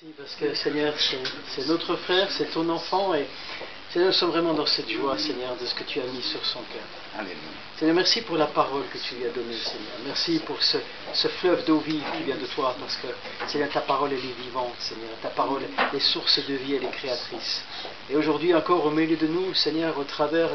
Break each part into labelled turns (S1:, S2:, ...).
S1: Merci parce que Seigneur, c'est notre frère, c'est ton enfant et Seigneur, nous sommes vraiment dans cette joie, Seigneur, de ce que tu as mis sur son cœur.
S2: Alléluia.
S1: Seigneur, merci pour la parole que tu lui as donnée, Seigneur. Merci pour ce fleuve d'eau vive qui vient de toi, parce que, Seigneur, ta parole, elle est vivante, Seigneur. Ta parole est source de vie, elle est créatrice. Et aujourd'hui encore, au milieu de nous, Seigneur, au travers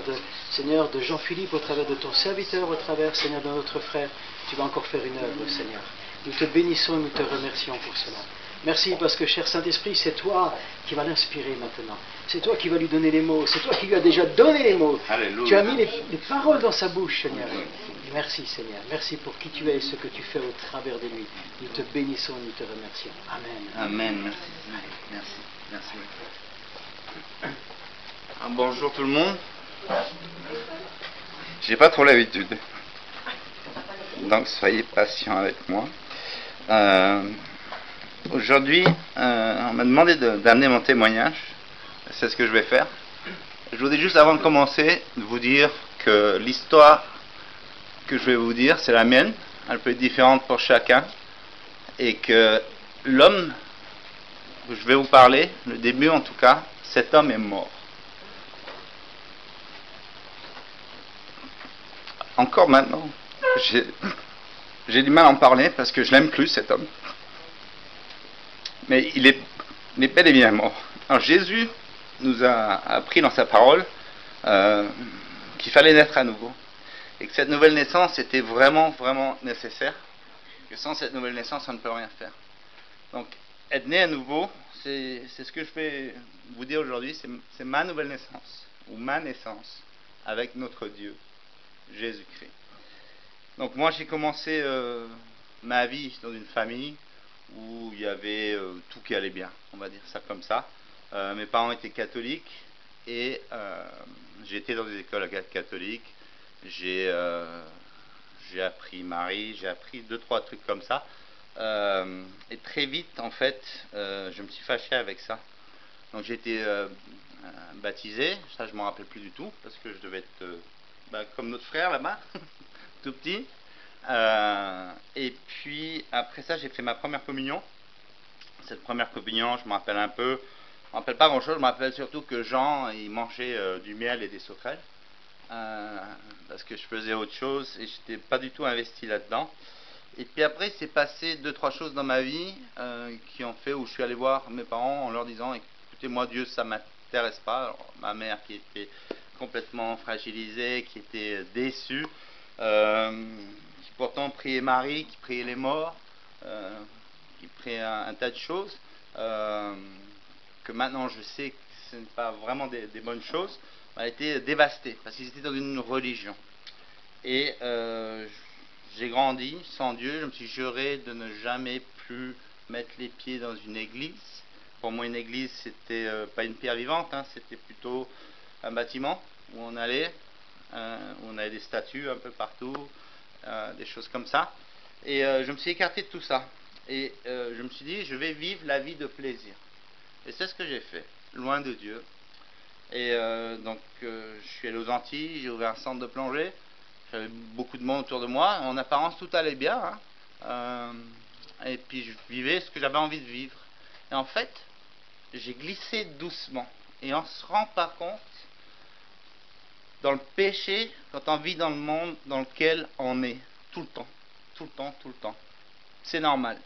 S1: Seigneur, de Jean-Philippe, au travers de ton serviteur, au travers, Seigneur, de notre frère, tu vas encore faire une œuvre, Seigneur. Nous te bénissons et nous te remercions pour cela. Merci parce que, cher Saint-Esprit, c'est toi qui vas l'inspirer maintenant. C'est toi qui vas lui donner les mots. C'est toi qui lui as déjà donné les mots.
S2: Alléluia.
S1: Tu as mis les paroles dans sa bouche, Seigneur. Et merci, Seigneur. Merci pour qui tu es et ce que tu fais au travers de lui. Nous te bénissons et nous te remercions. Amen.
S2: Amen. Merci. Merci. Bonjour tout le monde. J'ai pas trop l'habitude. Donc soyez patients avec moi. Aujourd'hui, on m'a demandé d'amener mon témoignage. C'est ce que je vais faire. Je voudrais juste, avant de commencer, vous dire que l'histoire que je vais vous dire, c'est la mienne. Elle peut être différente pour chacun. Et que l'homme que je vais vous parler, le début en tout cas, cet homme est mort. Encore maintenant, j'ai du mal à en parler parce que je l'aime plus, cet homme. Mais il est bel et bien mort. Alors Jésus nous a appris dans sa parole qu'il fallait naître à nouveau. Et que cette nouvelle naissance était vraiment, vraiment nécessaire. Que sans cette nouvelle naissance, on ne peut rien faire. Donc, être né à nouveau, c'est ce que je vais vous dire aujourd'hui. C'est ma nouvelle naissance, ou ma naissance, avec notre Dieu, Jésus-Christ. Donc moi, j'ai commencé ma vie dans une famille où il y avait tout qui allait bien, on va dire ça comme ça. Mes parents étaient catholiques et j'ai été dans des écoles catholiques. J'ai appris Marie, j'ai appris 2-3 trucs comme ça. Et très vite, en fait, je me suis fâché avec ça. Donc j'ai été baptisé, ça je m'en rappelle plus du tout, parce que je devais être comme notre frère là-bas, tout petit. Et puis après ça, j'ai fait ma première communion. Cette première communion, je me rappelle un peu. Je me rappelle pas grand-chose. Je me rappelle surtout que Jean, il mangeait du miel et des sauterelles. Parce que je faisais autre chose et j'étais pas du tout investi là-dedans. Et puis après, il s'est passé 2-3 choses dans ma vie qui ont fait où je suis allé voir mes parents en leur disant: écoutez, moi, Dieu, ça m'intéresse pas. Alors, ma mère qui était complètement fragilisée, qui était déçue, qui pourtant priait Marie, qui priait les morts, qui priait un tas de choses, que maintenant je sais que ce n'est pas vraiment des bonnes choses, a été dévastée parce qu'ils étaient dans une religion. Et j'ai grandi sans Dieu. Je me suis juré de ne jamais plus mettre les pieds dans une église. Pour moi, une église, c'était pas une pierre vivante, hein, c'était plutôt un bâtiment où on allait, où on avait des statues un peu partout, des choses comme ça. Et je me suis écarté de tout ça. Et je me suis dit, je vais vivre la vie de plaisir. Et c'est ce que j'ai fait, loin de Dieu. Et donc, je suis allé aux Antilles, j'ai ouvert un centre de plongée. J'avais beaucoup de monde autour de moi. En apparence, tout allait bien. Hein. Et puis, je vivais ce que j'avais envie de vivre. Et en fait, j'ai glissé doucement. Et on se rend pas compte, dans le péché, quand on vit dans le monde dans lequel on est, tout le temps. Tout le temps, tout le temps. C'est normal.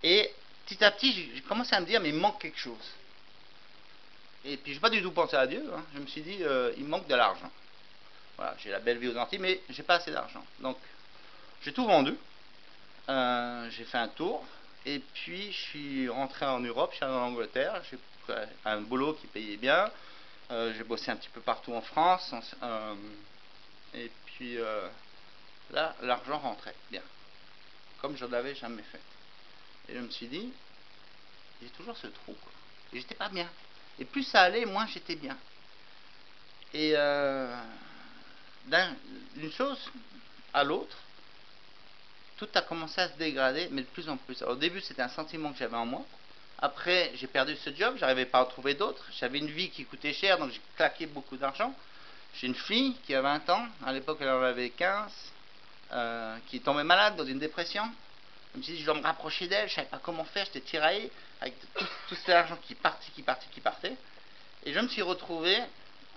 S2: Et petit à petit, j'ai commencé à me dire, mais il me manque quelque chose. Et puis, je n'ai pas du tout pensé à Dieu. Hein. Je me suis dit, il me manque de l'argent. Voilà, j'ai la belle vie aux Antilles, mais j'ai pas assez d'argent. Donc, j'ai tout vendu. J'ai fait un tour. Et puis, je suis rentré en Europe, je suis allé en Angleterre. J'ai pris un boulot qui payait bien. J'ai bossé un petit peu partout en France. Et puis, là, l'argent rentrait bien. Comme je ne l'avais jamais fait. Et je me suis dit, j'ai toujours ce trou, quoi. Et j'étais pas bien. Et plus ça allait, moins j'étais bien. Et d'une chose à l'autre, tout a commencé à se dégrader, mais de plus en plus. Alors, au début, c'était un sentiment que j'avais en moi. Après, j'ai perdu ce job, j'arrivais pas à en trouver d'autres. J'avais une vie qui coûtait cher, donc j'ai claqué beaucoup d'argent. J'ai une fille qui a 20 ans, à l'époque elle en avait 15, qui est tombée malade dans une dépression. Je me suis dit, je dois me rapprocher d'elle, je savais pas comment faire, j'étais tiraillé. avec tout cet argent qui partait. Et je me suis retrouvé,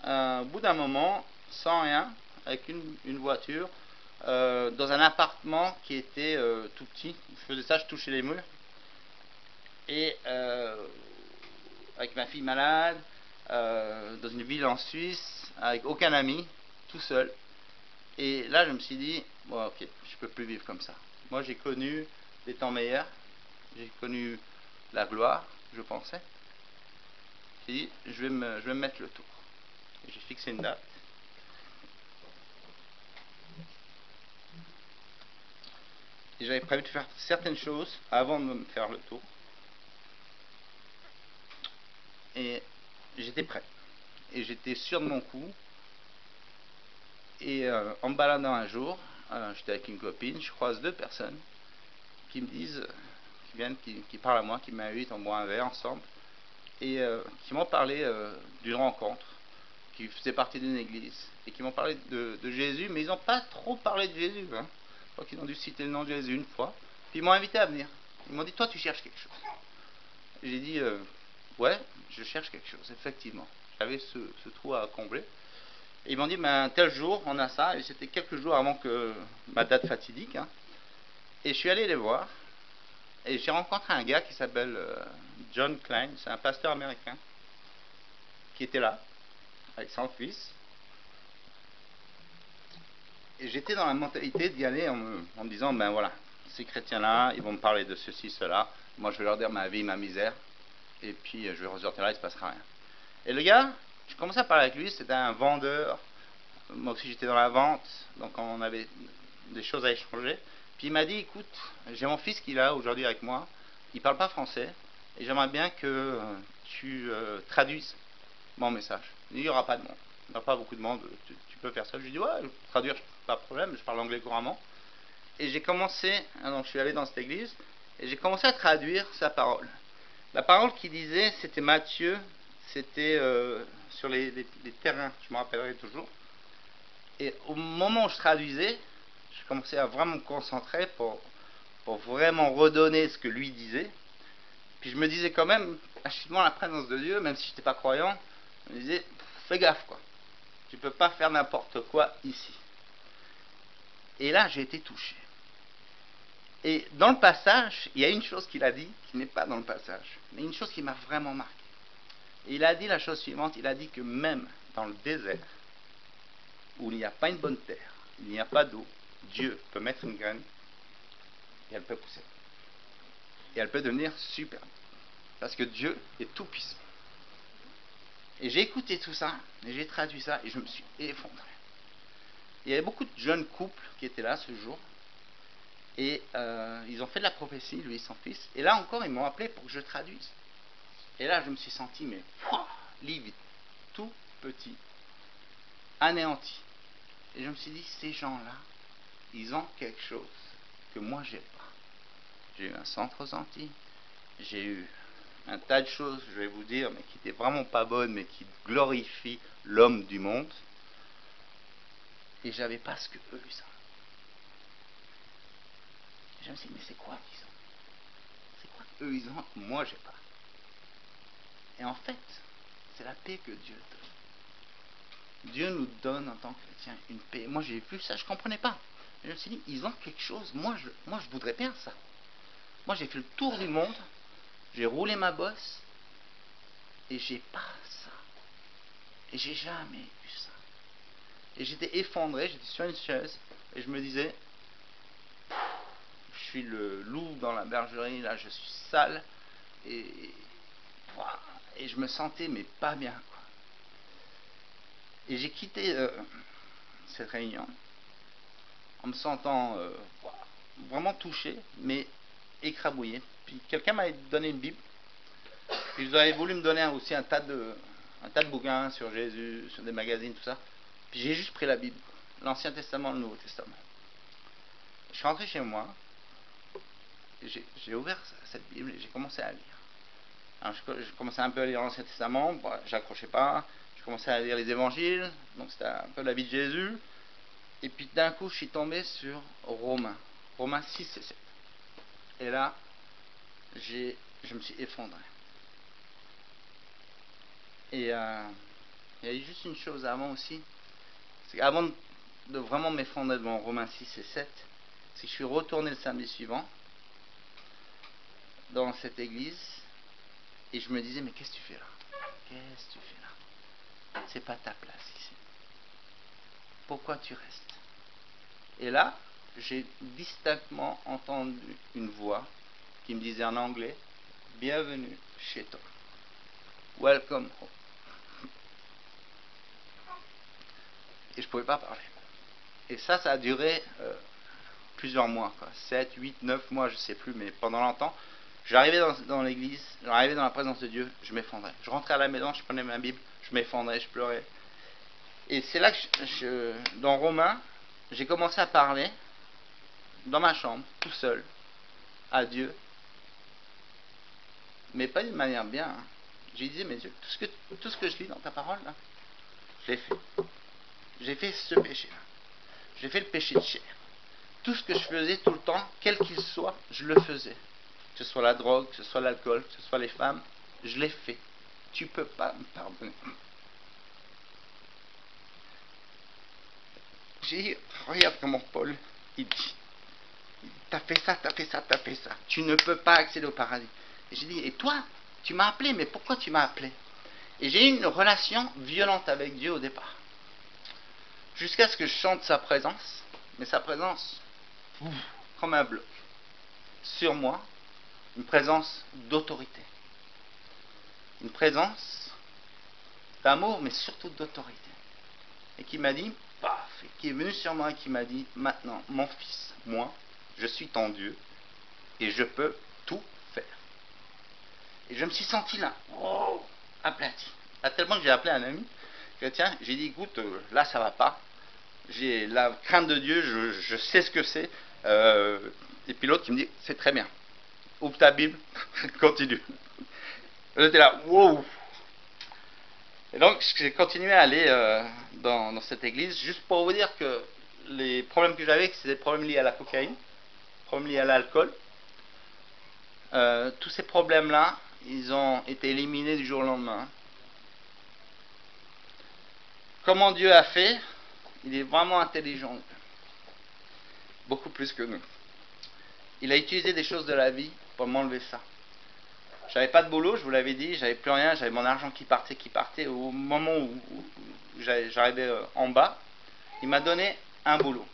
S2: au bout d'un moment, sans rien, avec une voiture, dans un appartement qui était tout petit. Je faisais ça, je touchais les murs. Et avec ma fille malade, dans une ville en Suisse, avec aucun ami, tout seul. Et là, je me suis dit, bon, ok, je peux plus vivre comme ça. Moi, j'ai connu des temps meilleurs, j'ai connu la gloire, je pensais. J'ai dit, je vais me mettre le tour. Et j'ai fixé une date. Et j'avais prévu de faire certaines choses avant de me faire le tour. Et j'étais prêt. Et j'étais sûr de mon coup. Et en me baladant un jour, j'étais avec une copine, je croise deux personnes qui me disent, qui parlent à moi, qui m'invitent, on boit un verre ensemble, et qui m'ont parlé d'une rencontre, qui faisait partie d'une église, et qui m'ont parlé de Jésus, mais ils n'ont pas trop parlé de Jésus. Hein. Je crois qu'ils ont dû citer le nom de Jésus une fois, puis ils m'ont invité à venir. Ils m'ont dit, toi tu cherches quelque chose. J'ai dit, ouais, je cherche quelque chose, effectivement. J'avais ce trou à combler. Et ils m'ont dit, ben, tel jour, on a ça, et c'était quelques jours avant que ma date fatidique. Hein. Et je suis allé les voir, et j'ai rencontré un gars qui s'appelle John Klein, c'est un pasteur américain, qui était là, avec son fils. Et j'étais dans la mentalité d'y aller en me disant, ben voilà, ces chrétiens-là, ils vont me parler de ceci, cela, moi je vais leur dire ma vie, ma misère, et puis je vais ressortir là, il ne se passera rien. Et le gars, je commençais à parler avec lui, c'était un vendeur. Moi aussi j'étais dans la vente, donc on avait des choses à échanger. Puis il m'a dit, écoute, j'ai mon fils qui est là aujourd'hui avec moi, il parle pas français, et j'aimerais bien que tu traduises mon message. Il n'y aura pas de monde, il n'y aura pas beaucoup de monde, tu peux faire ça. Je lui ai dit, ouais, traduire, pas de problème, je parle anglais couramment. Et j'ai commencé, donc je suis allé dans cette église, et j'ai commencé à traduire sa parole. La parole qu'il disait, c'était Matthieu, c'était sur les terrains, je me rappellerai toujours. Et au moment où je traduisais, je commençais à vraiment me concentrer pour vraiment redonner ce que lui disait. Puis je me disais quand même, je suis devant la présence de Dieu, même si je n'étais pas croyant, je me disais, fais gaffe quoi. Tu ne peux pas faire n'importe quoi ici. Et là, j'ai été touché. Et dans le passage, il y a une chose qu'il a dit qui n'est pas dans le passage, mais une chose qui m'a vraiment marqué. Et il a dit la chose suivante, il a dit que même dans le désert, où il n'y a pas une bonne terre, il n'y a pas d'eau, Dieu peut mettre une graine et elle peut pousser. Et elle peut devenir superbe. Parce que Dieu est tout puissant. Et j'ai écouté tout ça, et j'ai traduit ça, et je me suis effondré. Il y avait beaucoup de jeunes couples qui étaient là ce jour, et ils ont fait de la prophétie, lui et son fils, et là encore ils m'ont appelé pour que je traduise. Et là je me suis senti, mais livide, tout petit, anéanti. Et je me suis dit, ces gens-là, ils ont quelque chose que moi j'ai pas. J'ai eu un centre aux Antilles, j'ai eu un tas de choses, je vais vous dire, mais qui n'étaient vraiment pas bonnes, mais qui glorifient l'homme du monde. Et j'avais pas ce que eux ils ont. Et je me suis dit, mais c'est quoi qu'ils ont? C'est quoi qu'eux ils ont que moi j'ai pas? Et en fait, c'est la paix que Dieu donne. Dieu nous donne en tant que chrétien une paix. Moi j'ai vu ça, je comprenais pas. Et je me suis dit, ils ont quelque chose, moi je voudrais bien ça. Moi j'ai fait le tour du monde, j'ai roulé ma bosse, et j'ai pas ça. Et j'ai jamais eu ça. Et j'étais effondré, j'étais sur une chaise, et je me disais, je suis le loup dans la bergerie, là je suis sale, et je me sentais mais pas bien, quoi. Et j'ai quitté cette réunion en me sentant vraiment touché, mais écrabouillé. Puis quelqu'un m'avait donné une Bible, puis ils avaient voulu me donner aussi un tas de bouquins sur Jésus, sur des magazines, tout ça. Puis j'ai juste pris la Bible, l'Ancien Testament, le Nouveau Testament. Je suis rentré chez moi, j'ai ouvert cette Bible et j'ai commencé à lire. Alors je commençais un peu à lire l'Ancien Testament, bon, j'accrochais pas. Je commençais à lire les évangiles, donc c'était un peu la vie de Jésus. Et puis d'un coup, je suis tombé sur Romains 6 et 7. Et là, j'ai je me suis effondré. Et il y a eu juste une chose avant aussi, c'est qu'avant de vraiment m'effondrer devant Romains 6 et 7, c'est que je suis retourné le samedi suivant dans cette église et je me disais, mais qu'est-ce que tu fais là? Qu'est-ce que tu fais là? C'est pas ta place ici. Pourquoi tu restes? Et là, j'ai distinctement entendu une voix qui me disait en anglais, bienvenue chez toi. Welcome home. Et je ne pouvais pas parler. Et ça a duré plusieurs mois, 7, 8, 9 mois, je ne sais plus, mais pendant longtemps. J'arrivais dans l'église, j'arrivais dans la présence de Dieu, je m'effondrais. Je rentrais à la maison, je prenais ma Bible, je m'effondrais, je pleurais. Et c'est là que dans Romains, j'ai commencé à parler dans ma chambre, tout seul, à Dieu. Mais pas d'une manière bien. Hein. J'ai dit, mais Dieu, tout ce que je lis dans ta parole, là, je l'ai fait. J'ai fait ce péché-là. J'ai fait le péché de chair. Tout ce que je faisais tout le temps, quel qu'il soit, je le faisais. Que ce soit la drogue, que ce soit l'alcool, que ce soit les femmes, je l'ai fait. Tu peux pas me pardonner. J'ai dit, regarde comment Paul, il dit, t'as fait ça, t'as fait ça, t'as fait ça. Tu ne peux pas accéder au paradis. Et j'ai dit, et toi, tu m'as appelé, mais pourquoi tu m'as appelé? Et j'ai eu une relation violente avec Dieu au départ. Jusqu'à ce que je chante sa présence, mais sa présence, comme un bloc, sur moi, une présence d'autorité. Une présence d'amour, mais surtout d'autorité. Et qui m'a dit, paf, et qui est venu sur moi et qui m'a dit, maintenant, mon fils, moi, je suis ton Dieu, et je peux tout faire. Et je me suis senti là, aplati. À tellement que j'ai appelé un ami chrétien, j'ai dit, écoute, là ça va pas. J'ai la crainte de Dieu, je sais ce que c'est. Et puis l'autre qui me dit, c'est très bien. Ouvre ta Bible, continue. J'étais là, wow. Et donc j'ai continué à aller dans cette église, juste pour vous dire que les problèmes que j'avais, c'était des problèmes liés à la cocaïne, problèmes liés à l'alcool. Tous ces problèmes-là, ils ont été éliminés du jour au lendemain. Comment Dieu a fait? Il est vraiment intelligent. Beaucoup plus que nous. Il a utilisé des choses de la vie pour m'enlever ça. J'avais pas de boulot, je vous l'avais dit, j'avais plus rien, j'avais mon argent qui partait. Au moment où j'arrivais en bas, il m'a donné un boulot.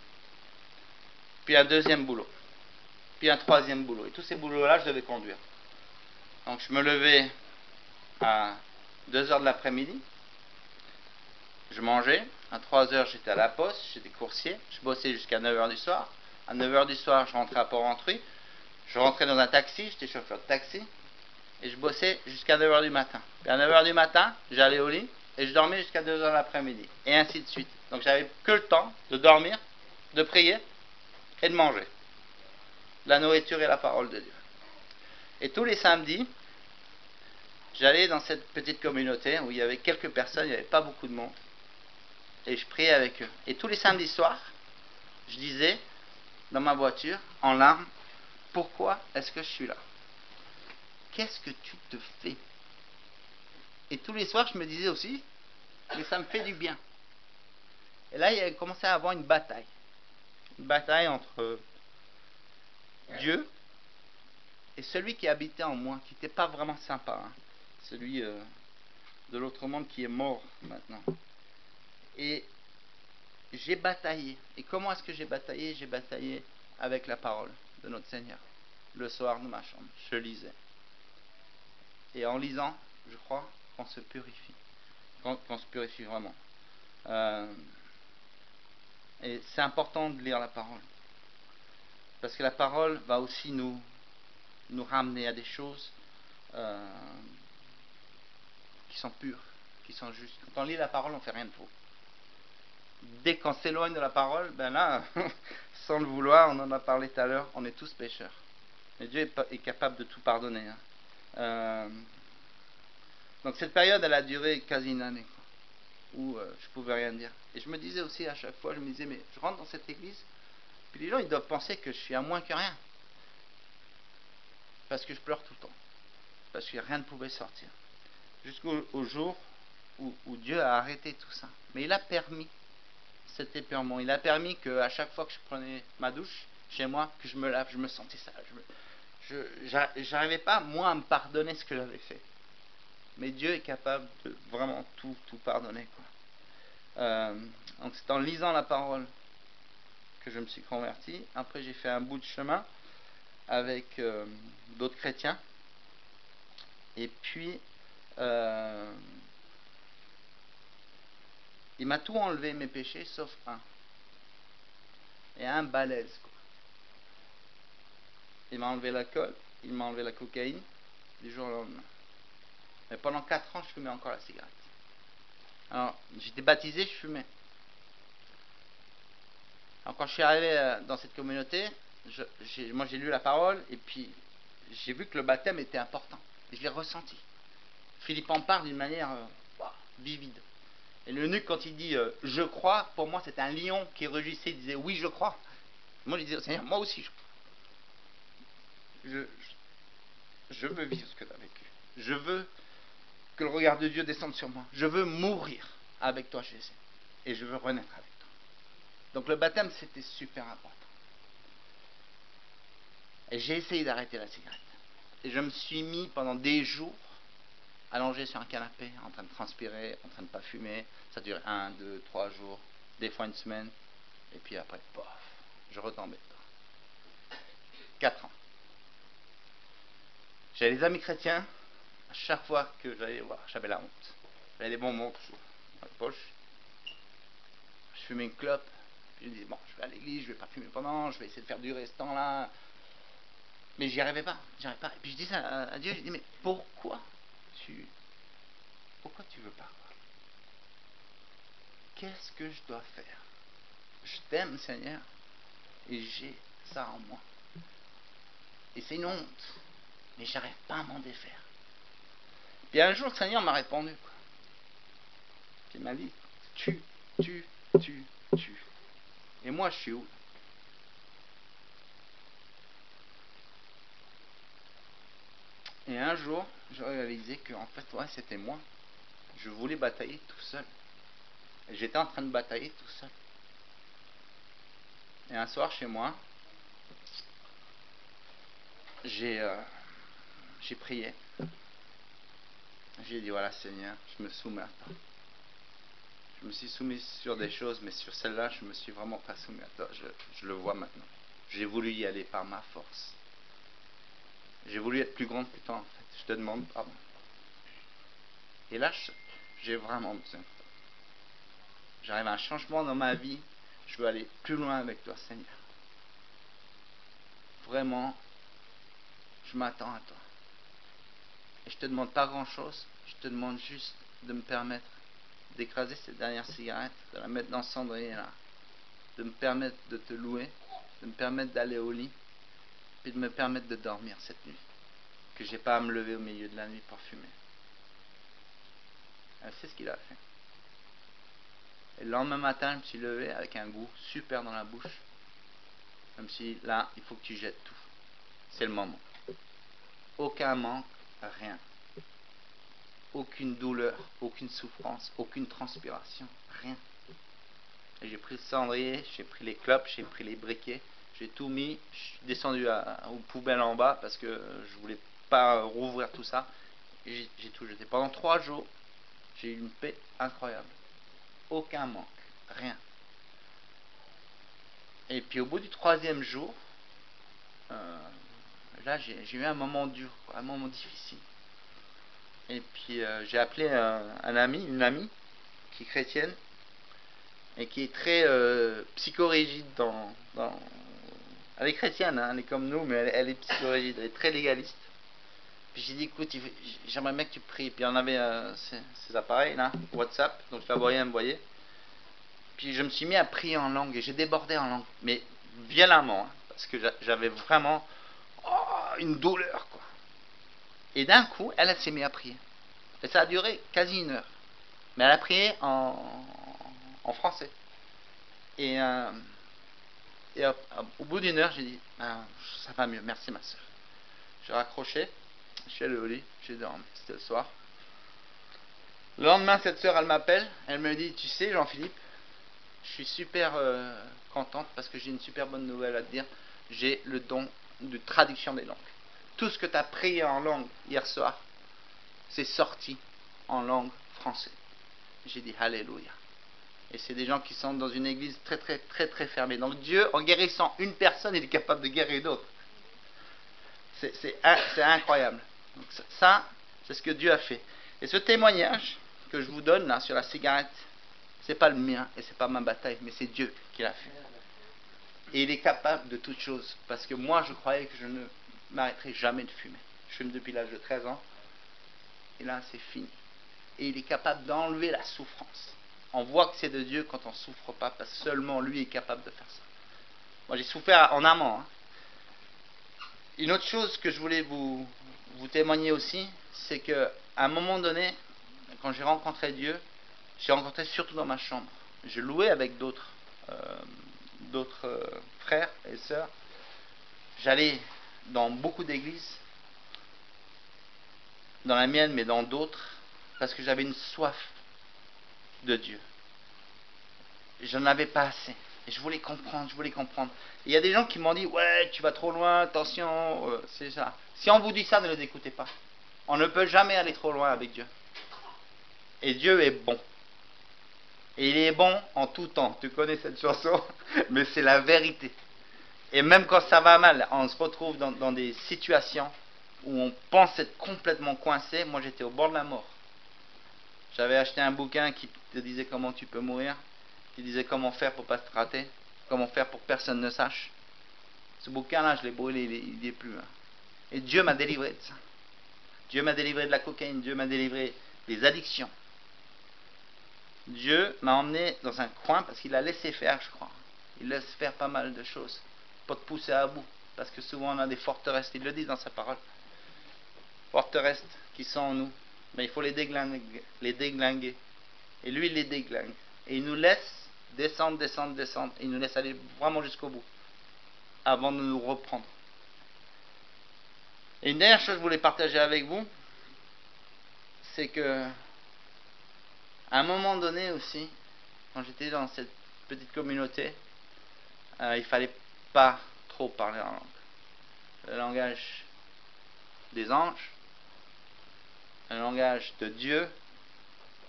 S2: Puis un deuxième boulot. Puis un troisième boulot. Et tous ces boulots-là, je devais conduire. Donc je me levais à 2h de l'après-midi. Je mangeais. À 3h, j'étais à la poste, j'étais coursier. Je bossais jusqu'à 9h du soir. À 9h du soir, je rentrais à Port-Rentruy. Je rentrais dans un taxi, j'étais chauffeur de taxi. Et je bossais jusqu'à 9h du matin. Puis à 9h du matin, j'allais au lit et je dormais jusqu'à 2h de l'après-midi. Et ainsi de suite. Donc j'avais que le temps de dormir, de prier et de manger. La nourriture et la parole de Dieu. Et tous les samedis, j'allais dans cette petite communauté où il y avait quelques personnes, il n'y avait pas beaucoup de monde. Et je priais avec eux. Et tous les samedis soirs, je disais dans ma voiture, en larmes, pourquoi est-ce que je suis là? Qu'est-ce que tu te fais? Et tous les soirs, je me disais aussi, mais ça me fait du bien. Et là, il a commencé à avoir une bataille. Une bataille entre Dieu et celui qui habitait en moi, qui n'était pas vraiment sympa. Hein. Celui de l'autre monde qui est mort maintenant. Et j'ai bataillé. Et comment est-ce que j'ai bataillé? J'ai bataillé avec la parole de notre Seigneur. Le soir dans ma chambre, je lisais. Et en lisant, je crois qu'on se purifie. Qu'on se purifie vraiment. Et c'est important de lire la parole. Parce que la parole va aussi nous ramener à des choses qui sont pures, qui sont justes. Quand on lit la parole, on ne fait rien de faux. Dès qu'on s'éloigne de la parole, ben là, sans le vouloir, on en a parlé tout à l'heure, on est tous pécheurs. Mais Dieu est capable de tout pardonner. Hein. Donc cette période, elle a duré quasi une année, où je pouvais rien dire. Et je me disais aussi à chaque fois, je me disais, mais je rentre dans cette église, puis les gens, ils doivent penser que je suis à moins que rien. Parce que je pleure tout le temps. parce que rien ne pouvait sortir. Jusqu'au jour où Dieu a arrêté tout ça. Mais il a permis cet épurement. Il a permis qu'à chaque fois que je prenais ma douche chez moi, que je me lave, je me sentais sale. J'arrivais pas, moi, à me pardonner ce que j'avais fait. Mais Dieu est capable de vraiment tout pardonner, quoi. Donc c'est en lisant la parole que je me suis converti. Après, j'ai fait un bout de chemin avec d'autres chrétiens. Et puis, il m'a tout enlevé, mes péchés, sauf un. Et un balèze, quoi. Il m'a enlevé l'alcool, il m'a enlevé la cocaïne, du jour au lendemain. Mais pendant 4 ans, je fumais encore la cigarette. Alors, j'étais baptisé, je fumais. Alors, quand je suis arrivé dans cette communauté, moi j'ai lu la parole, et puis j'ai vu que le baptême était important. Et je l'ai ressenti. Philippe en parle d'une manière vivide. Et l'eunuque, quand il dit je crois, pour moi c'était un lion qui rugissait, il disait oui, je crois. Moi je disais Seigneur, moi aussi je veux vivre ce que tu as vécu. Je veux que le regard de Dieu descende sur moi. Je veux mourir avec toi, Jésus. Et je veux renaître avec toi. Donc le baptême, c'était super important. Et j'ai essayé d'arrêter la cigarette. Et je me suis mis pendant des jours allongé sur un canapé, en train de transpirer, en train de ne pas fumer. Ça dure 1, 2, 3 jours, des fois une semaine. Et puis après, pof, je retombais dedans. 4 ans. J'avais des amis chrétiens. À chaque fois que j'allais voir, j'avais la honte. J'avais des bonbons dans la poche. Je fumais une clope. Puis je me disais, bon, je vais à l'église, je vais pas fumer pendant, je vais essayer de faire durer ce temps-là. Mais j'y arrivais pas. Et puis je disais à Dieu, je dis, mais pourquoi tu veux pas? Qu'est-ce que je dois faire? Je t'aime, Seigneur, et j'ai ça en moi. Et c'est une honte, mais j'arrive pas à m'en défaire. Puis un jour, le Seigneur m'a répondu, quoi. Il m'a dit, tu. Et moi, je suis où? Et un jour, j'ai réalisé que, en fait, ouais, c'était moi. Je voulais batailler tout seul. Et j'étais en train de batailler tout seul. Et un soir, chez moi, j'ai prié. J'ai dit, voilà, Seigneur, je me soumets à toi. Je me suis soumis sur des choses, mais sur celle-là, je me suis vraiment pas soumis à toi. Je le vois maintenant. J'ai voulu y aller par ma force. J'ai voulu être plus grand que toi, en fait. Je te demande pardon. Et là, j'ai vraiment besoin de toi. J'arrive à un changement dans ma vie. Je veux aller plus loin avec toi, Seigneur. Vraiment, je m'attends à toi. Et je te demande pas grand-chose. Je te demande juste de me permettre d'écraser cette dernière cigarette, de la mettre dans ce cendrier là, de me permettre de te louer, de me permettre d'aller au lit, puis de me permettre de dormir cette nuit, que j'ai pas à me lever au milieu de la nuit pour fumer. C'est ce qu'il a fait. Et le lendemain matin, je me suis levé avec un goût super dans la bouche. Comme si là, il faut que tu jettes tout. C'est le moment. Aucun manque, rien. Aucune douleur, aucune souffrance, aucune transpiration, rien. Et j'ai pris le cendrier, j'ai pris les clopes, j'ai pris les briquets, j'ai tout mis, je suis descendu aux poubelles en bas parce que je voulais pas rouvrir tout ça. Et j'ai tout jeté. Pendant 3 jours, j'ai eu une paix incroyable. Aucun manque, rien. Et puis au bout du 3e jour, là j'ai eu un moment dur, un moment difficile. Et puis j'ai appelé un ami, une amie qui est chrétienne et qui est très psychorigide elle est chrétienne, hein, elle est comme nous, mais elle est psychorigide, elle est très légaliste. Puis j'ai dit, écoute, j'aimerais bien que tu pries. Puis on avait ces appareils là, WhatsApp, donc je la voyais, elle me voyait. Puis je me suis mis à prier en langue et j'ai débordé en langue, mais violemment, hein, parce que j'avais vraiment une douleur, quoi. Et d'un coup, elle s'est mise à prier. Et ça a duré quasi 1 heure. Mais elle a prié en français. Et au bout d'1 heure, j'ai dit, ça va mieux, merci ma soeur. J'ai raccroché, Je suis allé au lit, j'ai dormi, c'était le soir. Le lendemain, cette sœur, elle m'appelle, elle me dit, tu sais, Jean-Philippe, je suis super contente parce que j'ai une super bonne nouvelle à te dire. J'ai le don de traduction des langues. Tout ce que tu as prié en langue hier soir, c'est sorti en langue française. J'ai dit Alléluia. Et c'est des gens qui sont dans une église très très très très fermée. Donc Dieu, en guérissant une personne, il est capable de guérir d'autres. C'est incroyable. Donc ça, c'est ce que Dieu a fait. Et ce témoignage que je vous donne là sur la cigarette, c'est pas le mien et c'est pas ma bataille, mais c'est Dieu qui l'a fait. Et il est capable de toutes choses. Parce que moi, je croyais que je ne m'arrêterais jamais de fumer. Je fume depuis l'âge de 13 ans. Et là, c'est fini. Et il est capable d'enlever la souffrance. On voit que c'est de Dieu quand on ne souffre pas, parce que seulement lui est capable de faire ça. Moi, j'ai souffert en amont. Une autre chose que je voulais vous témoigner aussi, c'est qu'à un moment donné, quand j'ai rencontré Dieu, j'ai rencontré surtout dans ma chambre. Je louais avec d'autres frères et sœurs. J'allais dans beaucoup d'églises, dans la mienne, mais dans d'autres, parce que j'avais une soif de Dieu. Je n'en avais pas assez. Et je voulais comprendre. Et il y a des gens qui m'ont dit, ouais, tu vas trop loin, attention, c'est ça. Si on vous dit ça, ne les écoutez pas. On ne peut jamais aller trop loin avec Dieu. Et Dieu est bon. Et il est bon en tout temps. Tu connais cette chanson, mais c'est la vérité. Et même quand ça va mal, on se retrouve dans des situations où on pense être complètement coincé. Moi, j'étais au bord de la mort. J'avais acheté un bouquin qui te disait comment tu peux mourir, qui disait comment faire pour pas te rater, comment faire pour que personne ne sache. Ce bouquin-là, je l'ai brûlé, il n'y est plus. Et Dieu m'a délivré de ça. Dieu m'a délivré de la cocaïne, Dieu m'a délivré des addictions. Dieu m'a emmené dans un coin parce qu'il a laissé faire, je crois. Il laisse faire pas mal de choses, pas te pousser à bout, parce que souvent on a des forteresses, il le dit dans sa parole. Forteresses qui sont en nous, mais il faut les déglinguer. Et lui, il les déglingue. Et il nous laisse descendre. Et il nous laisse aller vraiment jusqu'au bout, avant de nous reprendre. Et une dernière chose que je voulais partager avec vous, c'est que, à un moment donné aussi, quand j'étais dans cette petite communauté, il fallait pas trop parler en langue. Le langage des anges, le langage de Dieu,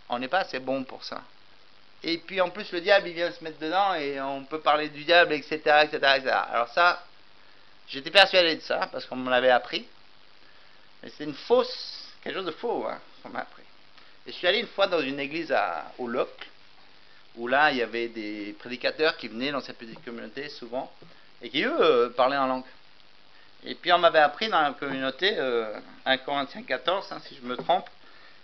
S2: on n'est pas assez bon pour ça. Et puis en plus le diable il vient se mettre dedans et on peut parler du diable, etc. Alors ça, j'étais persuadé de ça parce qu'on me l'avait appris. Mais c'est quelque chose de faux qu'on m'a appris. Et je suis allé une fois dans une église au Loc, où là il y avait des prédicateurs qui venaient dans cette petite communauté souvent, et qui eux parlaient en langue. Et puis on m'avait appris dans la communauté 1 Corinthiens 14, si je me trompe.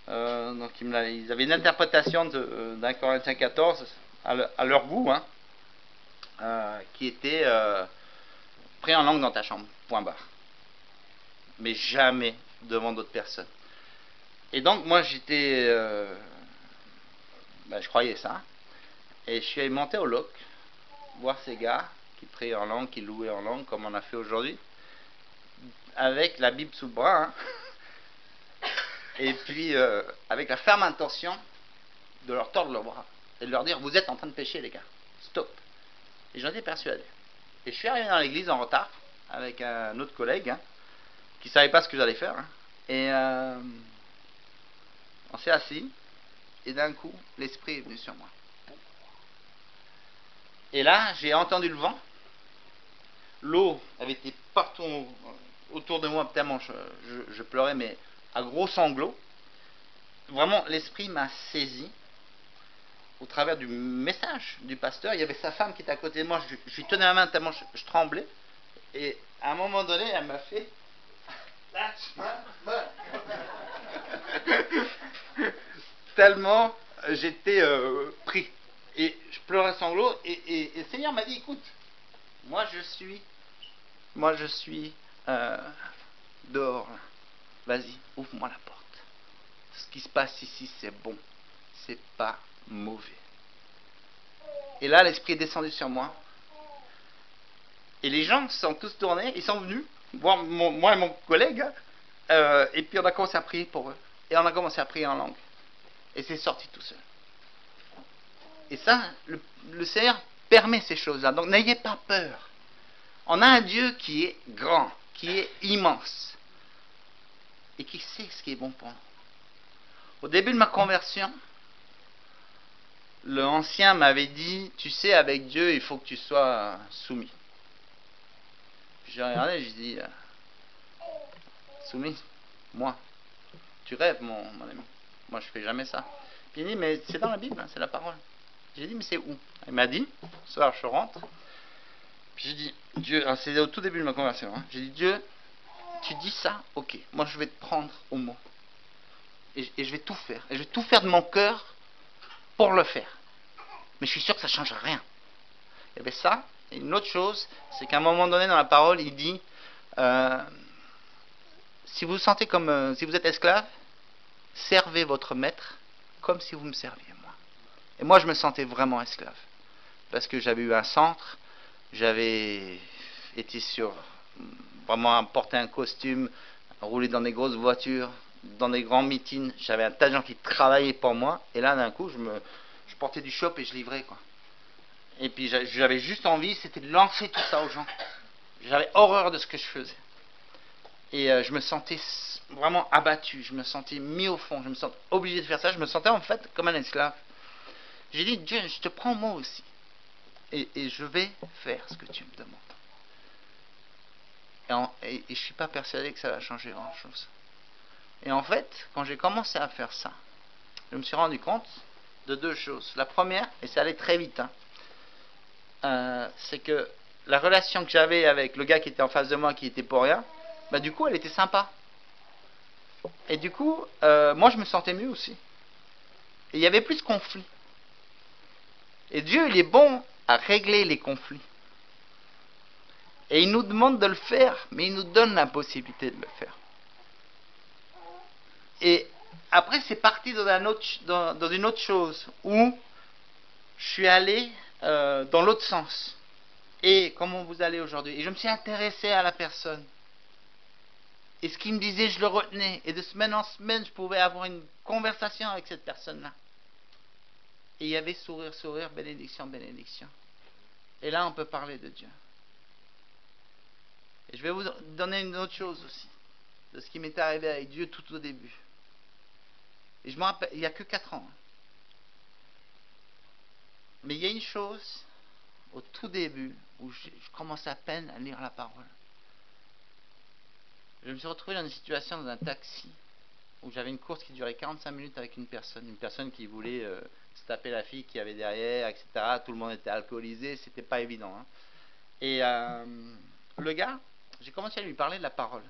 S2: Donc ils avaient une interprétation d'un Corinthiens 14 à leur goût, qui était pris en langue dans ta chambre, point barre. Mais jamais devant d'autres personnes. Et donc moi j'étais, je croyais ça, et je suis monté au Loc, voir ces gars qui priaient en langue, qui louaient en langue, comme on a fait aujourd'hui, avec la Bible sous le bras, et puis avec la ferme intention de leur tordre le bras, et de leur dire, vous êtes en train de pécher les gars, stop. Et j'en étais persuadé. Et je suis arrivé dans l'église en retard, avec un autre collègue, qui ne savait pas ce que j'allais faire, et on s'est assis, et d'un coup, l'esprit est venu sur moi. Et là, j'ai entendu le vent. L'eau avait été partout autour de moi, tellement je pleurais, mais à gros sanglots. Vraiment, l'esprit m'a saisi au travers du message du pasteur. Il y avait sa femme qui était à côté de moi. Je lui tenais la main tellement je tremblais. Et à un moment donné, elle m'a fait... tellement j'étais pris. Et je pleurais sanglots. Et le Seigneur m'a dit, écoute, moi je suis dehors. Vas-y, ouvre-moi la porte. Ce qui se passe ici, c'est bon. C'est pas mauvais. Et là, l'esprit est descendu sur moi. Et les gens se sont tous tournés. Ils sont venus voir moi et mon collègue. Et puis on a commencé à prier pour eux. Et on a commencé à prier en langue. Et c'est sorti tout seul. Et ça, le Seigneur permet ces choses-là. Donc n'ayez pas peur. On a un Dieu qui est grand, qui est immense. Et qui sait ce qui est bon pour nous. Au début de ma conversion, l'ancien m'avait dit, tu sais, avec Dieu, il faut que tu sois soumis. J'ai regardé, j'ai dit, soumis, moi, tu rêves, mon ami. Moi, je fais jamais ça. Puis il dit, mais c'est dans la Bible, hein, c'est la parole. J'ai dit, mais c'est où? Il m'a dit, ce soir, je rentre. Puis j'ai dit, Dieu, c'est au tout début de ma conversion, hein, j'ai dit, Dieu, tu dis ça, ok, moi je vais te prendre au mot. Et je vais tout faire. Et je vais tout faire de mon cœur pour le faire. Mais je suis sûr que ça ne changera rien. Il y avait ça. Et une autre chose, c'est qu'à un moment donné dans la parole, il dit, si vous vous sentez comme, si vous êtes esclave, servez votre maître comme si vous me serviez moi. Et moi je me sentais vraiment esclave. Parce que j'avais eu un centre, j'avais été vraiment porter un costume, rouler dans des grosses voitures, dans des grands meetings, j'avais un tas de gens qui travaillaient pour moi, et là d'un coup je portais du shop et je livrais quoi. Et puis j'avais juste envie, c'était de lancer tout ça aux gens. J'avais horreur de ce que je faisais. Et je me sentais vraiment abattu, je me sentais mis au fond, je me sentais obligé de faire ça, je me sentais en fait comme un esclave. J'ai dit, Dieu, je te prends moi aussi. Et je vais faire ce que tu me demandes. Et je ne suis pas persuadé que ça va changer grand-chose. Et en fait, quand j'ai commencé à faire ça, je me suis rendu compte de deux choses. La première, et ça allait très vite, c'est que la relation que j'avais avec le gars qui était en face de moi, qui était pour rien, bah, du coup, elle était sympa. Et du coup, moi, je me sentais mieux aussi. Et il y avait plus de conflits. Et Dieu, il est bon à régler les conflits. Et il nous demande de le faire, mais il nous donne la possibilité de le faire. Et après, c'est parti dans une autre chose, où je suis allé dans l'autre sens. Et comment vous allez aujourd'hui? Et je me suis intéressé à la personne. Et ce qu'il me disait, je le retenais. Et de semaine en semaine, je pouvais avoir une conversation avec cette personne-là. Et il y avait sourire, sourire, bénédiction, bénédiction. Et là, on peut parler de Dieu. Et je vais vous donner une autre chose aussi, de ce qui m'est arrivé avec Dieu tout au début. Et je me rappelle, il n'y a que 4 ans. Mais il y a une chose, au tout début, où je commençais à peine à lire la parole. Je me suis retrouvé dans une situation dans un taxi, où j'avais une course qui durait 45 minutes avec une personne qui voulait se taper la fille qui avait derrière, etc. Tout le monde était alcoolisé, c'était pas évident. Hein. Et le gars, j'ai commencé à lui parler de la parole.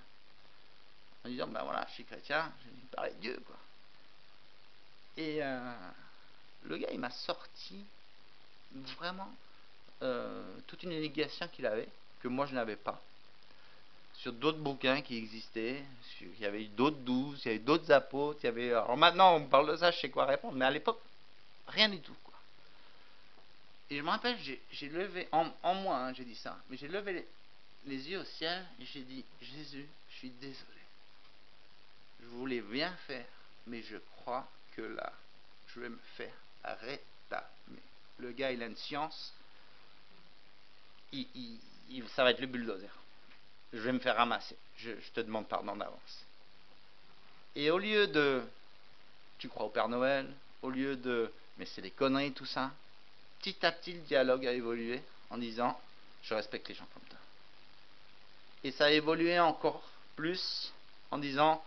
S2: En disant, ben voilà, je suis chrétien, je vais lui parler de Dieu, quoi. Et le gars, il m'a sorti vraiment toute une négation qu'il avait, que moi je n'avais pas. Sur d'autres bouquins qui existaient, il y avait eu d'autres 12, il y avait d'autres apôtres, il y avait... Alors maintenant, on me parle de ça, je sais quoi répondre, mais à l'époque, rien du tout, quoi. Et je me rappelle, j'ai levé, en moi, hein, j'ai dit ça, mais j'ai levé les yeux au ciel et j'ai dit, Jésus, je suis désolé. Je voulais bien faire, mais je crois que là, je vais me faire rétamer. Le gars, il a une science, ça va être le bulldozer. Je vais me faire ramasser. Je te demande pardon d'avance. Et au lieu de, tu crois au Père Noël, au lieu de, mais c'est des conneries tout ça, petit à petit le dialogue a évolué en disant, je respecte les gens comme toi. Et ça a évolué encore plus en disant,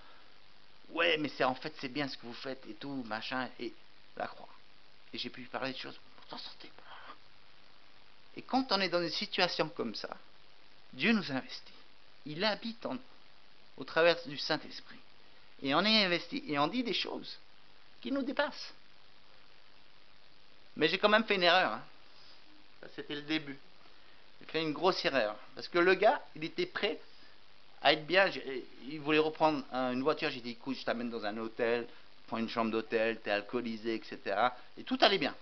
S2: ouais, mais c'est en fait c'est bien ce que vous faites et tout, machin, et la croix. Et j'ai pu parler de choses pour s'en sortir. Et quand on est dans une situation comme ça, Dieu nous investit. Il habite en nous, au travers du Saint-Esprit. Et on est investi, et on dit des choses qui nous dépassent. Mais j'ai quand même fait une erreur. Hein. Ça, c'était le début. J'ai fait une grosse erreur. Parce que le gars, il était prêt à être bien. Il voulait reprendre une voiture. J'ai dit, écoute, je t'amène dans un hôtel, prends une chambre d'hôtel, t'es alcoolisé, etc. Et tout allait bien.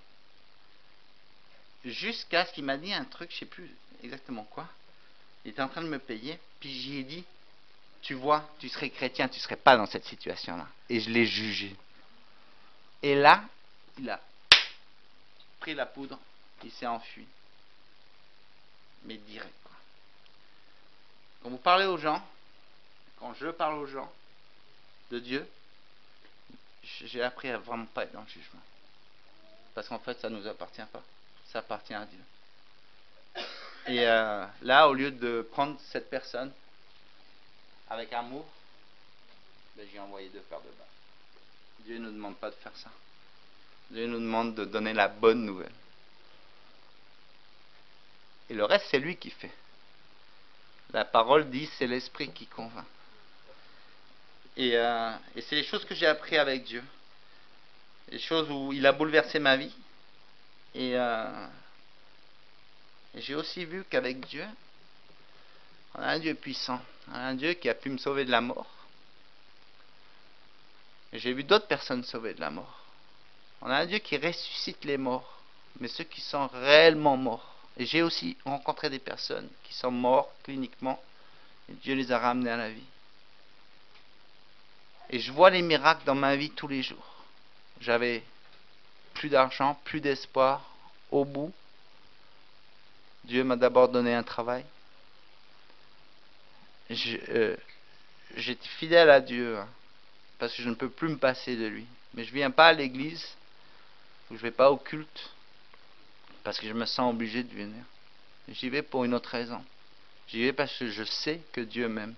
S2: Jusqu'à ce qu'il m'a dit un truc, je ne sais plus exactement quoi. Il était en train de me payer, puis j'y ai dit, tu vois, tu serais chrétien, tu ne serais pas dans cette situation-là. Et je l'ai jugé. Et là, il a pris la poudre, il s'est enfui. Mais direct, quoi. Quand vous parlez aux gens, quand je parle aux gens de Dieu, j'ai appris à vraiment pas être dans le jugement. Parce qu'en fait, ça ne nous appartient pas. Ça appartient à Dieu. Et là, au lieu de prendre cette personne avec amour, ben, j'ai envoyé 2 paires de balles. Dieu ne nous demande pas de faire ça. Dieu nous demande de donner la bonne nouvelle. Et le reste, c'est lui qui fait. La parole dit, c'est l'esprit qui convainc. Et c'est les choses que j'ai appris avec Dieu. Les choses où il a bouleversé ma vie. Et j'ai aussi vu qu'avec Dieu, on a un Dieu puissant. On a un Dieu qui a pu me sauver de la mort. Et j'ai vu d'autres personnes sauver de la mort. On a un Dieu qui ressuscite les morts, mais ceux qui sont réellement morts. Et j'ai aussi rencontré des personnes qui sont mortes cliniquement, et Dieu les a ramenés à la vie. Et je vois les miracles dans ma vie tous les jours. J'avais plus d'argent, plus d'espoir. Au bout, Dieu m'a d'abord donné un travail. J'étais fidèle à Dieu, parce que je ne peux plus me passer de lui. Mais je ne viens pas à l'église, ou je ne vais pas au culte, parce que je me sens obligé de venir. J'y vais pour une autre raison. J'y vais parce que je sais que Dieu m'aime.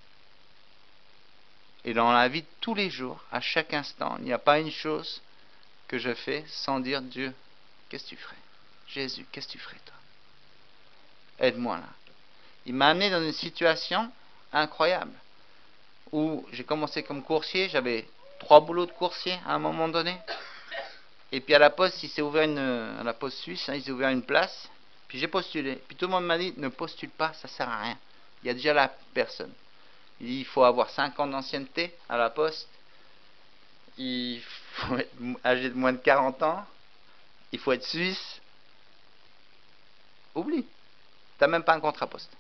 S2: Et dans la vie de tous les jours, à chaque instant, il n'y a pas une chose que je fais sans dire Dieu, qu'est-ce que tu ferais? Jésus, qu'est-ce que tu ferais toi? Aide-moi là. Il m'a amené dans une situation incroyable où j'ai commencé comme coursier, j'avais 3 boulots de coursier à un moment donné. Et puis à la poste, il s'est ouvert à la poste suisse, il s'est ouvert une place. Puis j'ai postulé. Puis tout le monde m'a dit, ne postule pas, ça sert à rien. Il y a déjà la personne. Il faut avoir 5 ans d'ancienneté à la poste. Il faut être âgé de moins de 40 ans. Il faut être suisse. Oublie. Tu n'as même pas un contrat poste.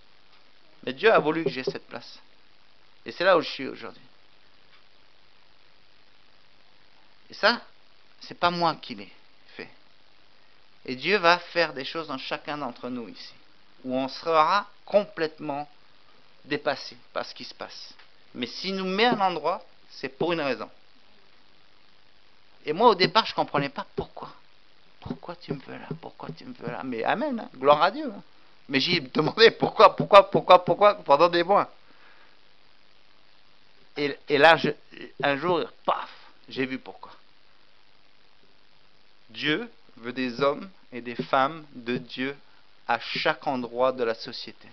S2: Mais Dieu a voulu que j'ai cette place. Et c'est là où je suis aujourd'hui. Et ça, c'est pas moi qui l'ai fait. Et Dieu va faire des choses dans chacun d'entre nous ici, où on sera complètement dépassé par ce qui se passe. Mais s'il nous met à un endroit, c'est pour une raison. Et moi, au départ, je ne comprenais pas pourquoi. Pourquoi tu me veux là? Pourquoi tu me veux là? Mais amen, hein, gloire à Dieu. Hein. Mais j'y ai demandé pourquoi pendant des mois. Et là, un jour, paf, j'ai vu pourquoi. Dieu veut des hommes et des femmes de Dieu à chaque endroit de la société.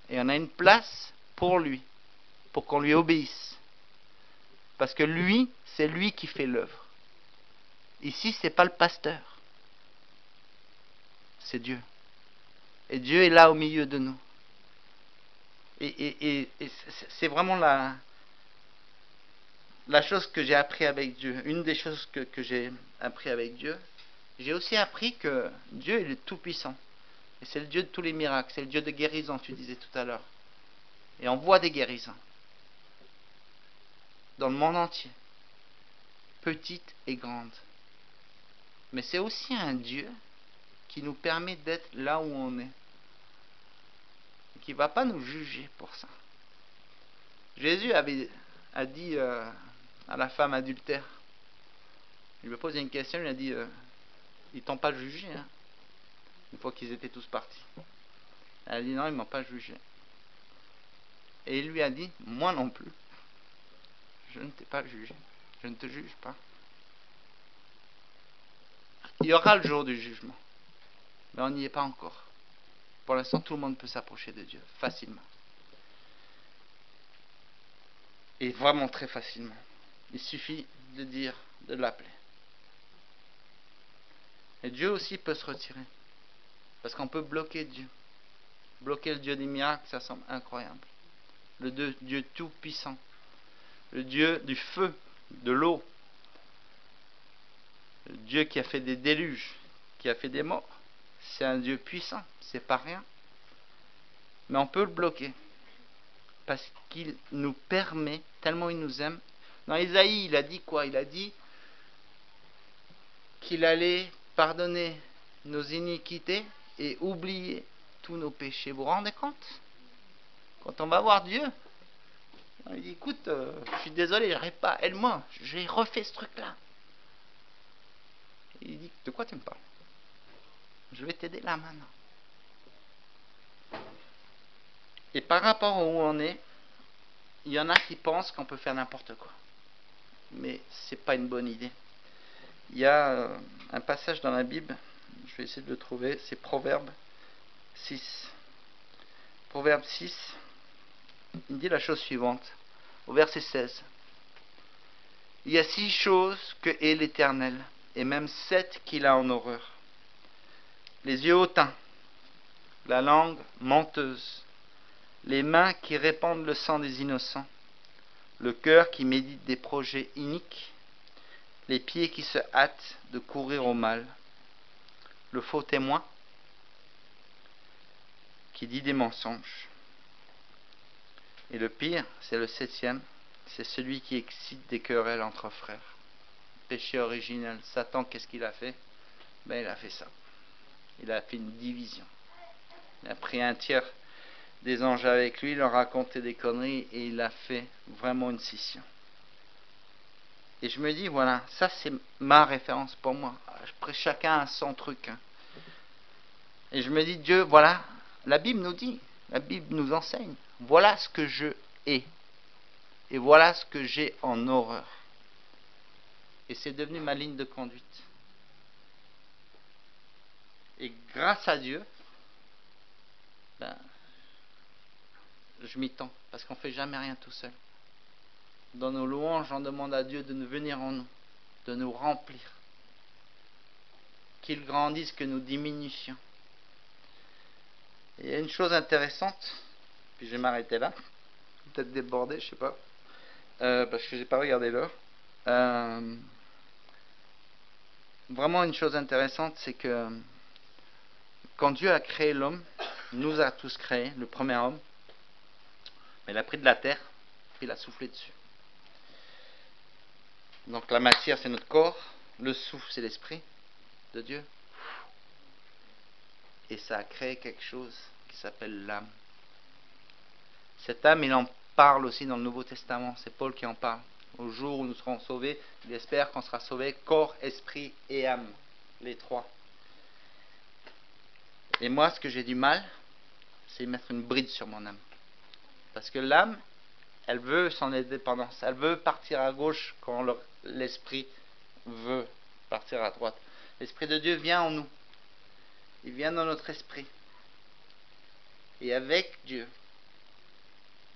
S2: Et on a une place pour lui, pour qu'on lui obéisse. Parce que lui, c'est lui qui fait l'œuvre. Ici, c'est pas le pasteur. C'est Dieu. Et Dieu est là au milieu de nous. Et c'est vraiment la chose que j'ai appris avec Dieu. Une des choses que j'ai appris avec Dieu. J'ai aussi appris que Dieu est le Tout-Puissant. Et c'est le Dieu de tous les miracles. C'est le Dieu de guérison, tu disais tout à l'heure. Et on voit des guérisons. Dans le monde entier. Petites et grandes. Mais c'est aussi un Dieu qui nous permet d'être là où on est. Et qui ne va pas nous juger pour ça. Jésus a dit à la femme adultère, il lui a posé une question, il a dit, ils t'ont pas jugé, hein, une fois qu'ils étaient tous partis. Elle a dit, non, ils m'ont pas jugé. Et il lui a dit, moi non plus, je ne t'ai pas jugé, je ne te juge pas. Il y aura le jour du jugement, mais on n'y est pas encore. Pour l'instant, tout le monde peut s'approcher de Dieu, facilement. Et vraiment très facilement. Il suffit de dire, de l'appeler. Et Dieu aussi peut se retirer. Parce qu'on peut bloquer Dieu. Bloquer le Dieu des miracles, ça semble incroyable. Le Dieu tout-puissant. Le Dieu du feu, de l'eau. Le Dieu qui a fait des déluges, qui a fait des morts. C'est un Dieu puissant, c'est pas rien. Mais on peut le bloquer. parce qu'il nous permet, tellement il nous aime. Dans Isaïe, il a dit quoi? Il a dit qu'il allait pardonner nos iniquités et oublier tous nos péchés. Vous vous rendez compte? Quand on va voir Dieu, il dit, écoute, je suis désolé, j'arrive pas, aide-moi, j'ai refait ce truc-là. Il dit, de quoi tu me parles? Je vais t'aider là maintenant. Et par rapport à où on est, il y en a qui pensent qu'on peut faire n'importe quoi. Mais c'est pas une bonne idée. Il y a un passage dans la Bible, je vais essayer de le trouver, c'est Proverbe 6. Proverbe 6, il dit la chose suivante, au verset 16. Il y a 6 choses que hait l'Éternel, et même 7 qu'il a en horreur. Les yeux hautains, la langue menteuse, les mains qui répandent le sang des innocents, le cœur qui médite des projets iniques, les pieds qui se hâtent de courir au mal, le faux témoin qui dit des mensonges. Et le pire, c'est le 7e, c'est celui qui excite des querelles entre frères. Péché originel. Satan, qu'est-ce qu'il a fait? Il a fait ça. Il a fait une division. Il a pris un tiers des anges avec lui, il leur a raconté des conneries et il a fait vraiment une scission. Et je me dis, voilà, ça c'est ma référence pour moi. Après, chacun a son truc. Et je me dis, Dieu, voilà, la Bible nous dit, la Bible nous enseigne, voilà ce que je hais. Et voilà ce que j'ai en horreur. Et c'est devenu ma ligne de conduite. Et grâce à Dieu, je m'y tends, parce qu'on ne fait jamais rien tout seul. Dans nos louanges, on demande à Dieu de nous venir en nous, de nous remplir. Qu'il grandisse, que nous diminuions. Et il y a une chose intéressante, puis je vais m'arrêter là, peut-être débordé, je ne sais pas, parce que je n'ai pas regardé l'heure. Vraiment une chose intéressante, c'est que quand Dieu a créé l'homme, il nous a tous créés, le premier homme, mais il a pris de la terre, puis il a soufflé dessus. Donc la matière, c'est notre corps, le souffle, c'est l'esprit de Dieu. Et ça a créé quelque chose qui s'appelle l'âme. Cette âme, il en parle aussi dans le Nouveau Testament, c'est Paul qui en parle. Au jour où nous serons sauvés, il espère qu'on sera sauvés, corps, esprit et âme, les trois. Et moi, ce que j'ai du mal, c'est mettre une bride sur mon âme. Parce que l'âme, elle veut son indépendance. Elle veut partir à gauche quand l'esprit veut partir à droite. L'esprit de Dieu vient en nous. Il vient dans notre esprit. Et avec Dieu,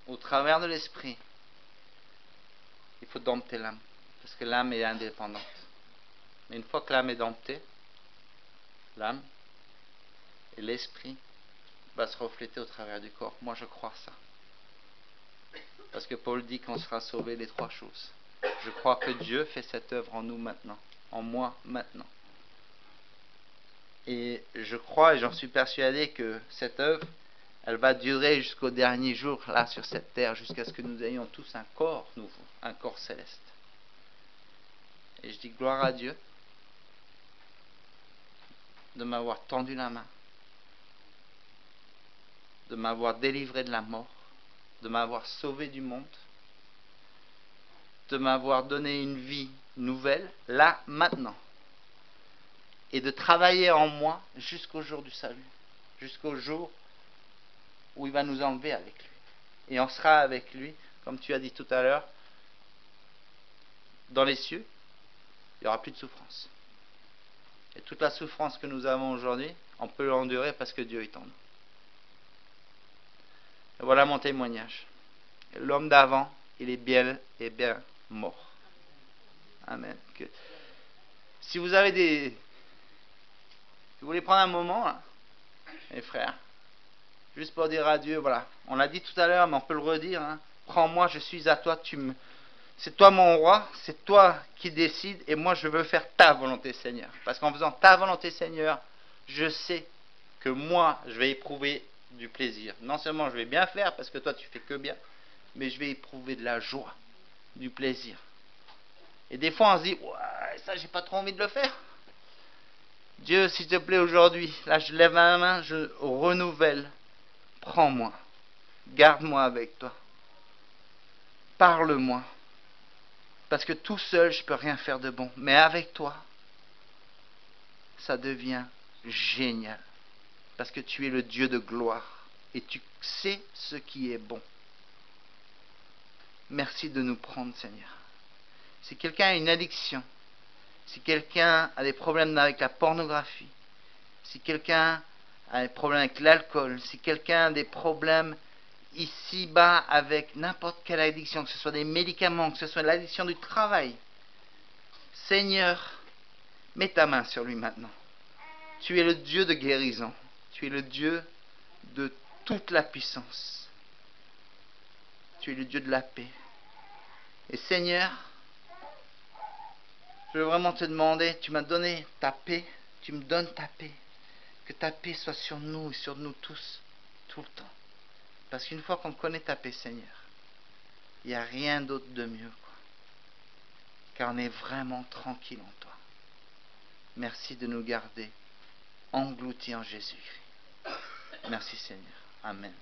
S2: au travers de l'esprit, il faut dompter l'âme. Parce que l'âme est indépendante. Mais une fois que l'âme est domptée, l'âme et l'esprit va se refléter au travers du corps. Moi, je crois ça. Parce que Paul dit qu'on sera sauvé des 3 choses. Je crois que Dieu fait cette œuvre en nous maintenant, en moi maintenant. Et je crois et j'en suis persuadé que cette œuvre, elle va durer jusqu'au dernier jour là sur cette terre, jusqu'à ce que nous ayons tous un corps nouveau, un corps céleste. Et je dis gloire à Dieu de m'avoir tendu la main, de m'avoir délivré de la mort, de m'avoir sauvé du monde, de m'avoir donné une vie nouvelle, là, maintenant, et de travailler en moi jusqu'au jour du salut, jusqu'au jour où il va nous enlever avec lui. Et on sera avec lui, comme tu as dit tout à l'heure, dans les cieux, il n'y aura plus de souffrance. Et toute la souffrance que nous avons aujourd'hui, on peut l'endurer parce que Dieu est en nous. Et voilà mon témoignage. L'homme d'avant, il est bien mort. Amen. Si vous avez si vous voulez prendre un moment, hein, mes frères, juste pour dire à Dieu, voilà, on l'a dit tout à l'heure, mais on peut le redire, hein, prends-moi, je suis à toi, c'est toi mon roi, c'est toi qui décides, et moi je veux faire ta volonté, Seigneur. Parce qu'en faisant ta volonté, Seigneur, je sais que moi, je vais éprouver du plaisir. Non seulement je vais bien faire, parce que toi tu fais que bien, mais je vais éprouver de la joie, du plaisir. Et des fois on se dit, ouais, ça j'ai pas trop envie de le faire. Dieu, s'il te plaît, aujourd'hui, là je lève ma main, je renouvelle. Prends-moi, garde-moi avec toi. Parle-moi. Parce que tout seul, je peux rien faire de bon. Mais avec toi, ça devient génial. Parce que tu es le Dieu de gloire. Et tu sais ce qui est bon. Merci de nous prendre, Seigneur. Si quelqu'un a une addiction, si quelqu'un a des problèmes avec la pornographie, si quelqu'un a des problèmes avec l'alcool, si quelqu'un a des problèmes ici-bas avec n'importe quelle addiction, que ce soit des médicaments, que ce soit l'addiction du travail, Seigneur, mets ta main sur lui maintenant. Tu es le Dieu de guérison. Tu es le Dieu de toute la puissance. Tu es le Dieu de la paix. Et Seigneur, je veux vraiment te demander, tu m'as donné ta paix, tu me donnes ta paix. Que ta paix soit sur nous et sur nous tous, tout le temps. Parce qu'une fois qu'on connaît ta paix, Seigneur, il n'y a rien d'autre de mieux, quoi. Car on est vraiment tranquille en toi. Merci de nous garder engloutis en Jésus-Christ. Merci Seigneur. Amen.